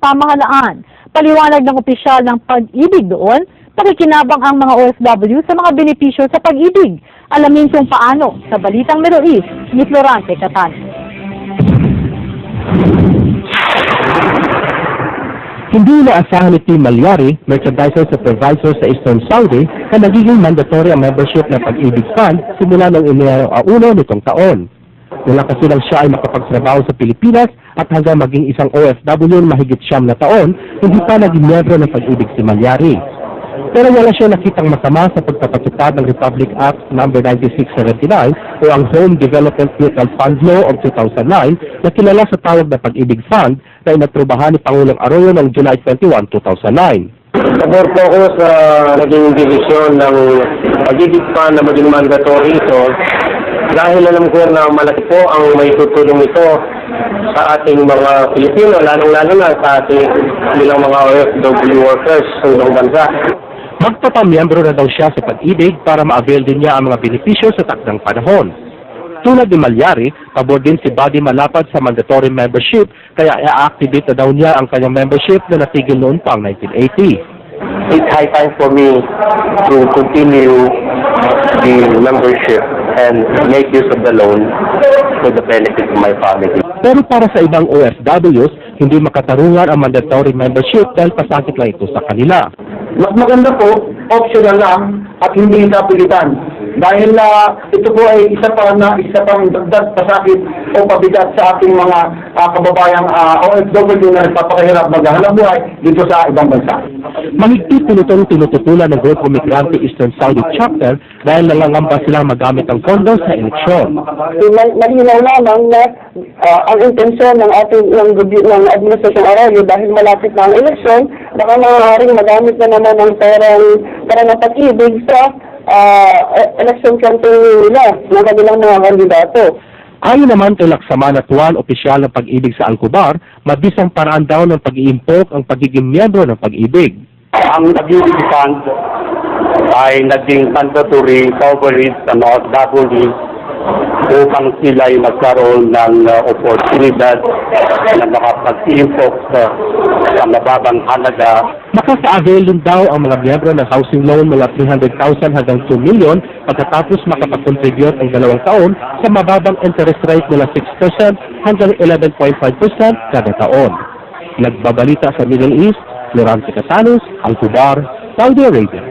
pamahalaan. Paliwanag ng opisyal ng Pag-ibig doon, pakikinabang ang mga OFW sa mga benepisyo sa pag-ibig. Alamin kung paano sa Balitang Middle East ni Florante Catano. Hindi inaasahan ni Team Malyari, Merchandising Supervisor sa Eastern Saudi, na nagiging mandatory ang membership ng Pag-ibig Fund simula noong Enero 1 nitong taon. Mula kasi lang siya ay makapagtrabaho sa Pilipinas at hanggang maging isang OFW na mahigit 9 na taon, hindi pa naging miyembro ng Pag-ibig si Malyari. Pero wala siya nakitang masama sa pagpapatupad ng Republic Act No. 9679 o ang Home Development Mutual Fund Law of 2009 na kilala sa tawag na Pag-ibig Fund na inatrubahan ni Pangulong Arroyo noong July 21, 2009. Sabor po ako sa naging division ng Pag-ibig Fund na maging mandatory ito dahil alam ko na malaki po ang may tutulong ito sa ating mga Pilipino, lalong-lalo na sa ating bilang mga OFW workers sa ibang bansa. Magpapamiyembro na daw siya sa Pag-ibig para ma-avail din niya ang mga benepisyo sa takdang panahon. Tulad ni Malyari, pabor din si Buddy Malapad sa mandatory membership kaya i-activate na daw niya ang kanyang membership na natigil noon pang 1980. It's high time for me to continue the membership and make use of the loan for the benefit of my family. Pero para sa ibang OFWs, hindi makatarungan ang mandatory membership dahil pasakit lang ito sa kanila. Mas maganda po, optional lang at hindi napilitan. Dahil ito po ay isa pang dagdag pasakit o pabigat sa ating mga kababayang OFW na nagpapakahirap maghahanap buhay dito sa ibang bansa. Mahigpit po nitong tinututulan ng Grupo Migrante Eastern Saudi Chapter dahil nangangamba silang magamit ang pondo sa eleksyon. Malinaw lamang na ang intensyon ng ating ng Administrasyong Arroyo dahil malapit na ang eleksyon, baka maaaring magamit na naman ang pera ng Pag-ibig sa election campaign nila ng kanilang mga kandidato. Ayon naman kay Laksamana Tuan, opisyal ng Pag-ibig sa Alcobar, mabisang paraan daw ng pag-iimpok ang pagiging miyembro ng Pag-ibig. Ang Pag-ibig Fund ay naging mandatory coverage sa mga OFWs upang sila ay magkaroon ng oportunidad na makapag-impok sa mababang halaga. Makaka-avail din daw ang mga miyembro ng housing loan mula 300,000 hanggang 2 million pagkatapos makapag-contribute ang 2 taon sa mababang interest rate mula 6% hanggang 11.5% kada taon. Nagbabalita sa Middle East, Florante Catano, Alcobar, Saudi Arabia.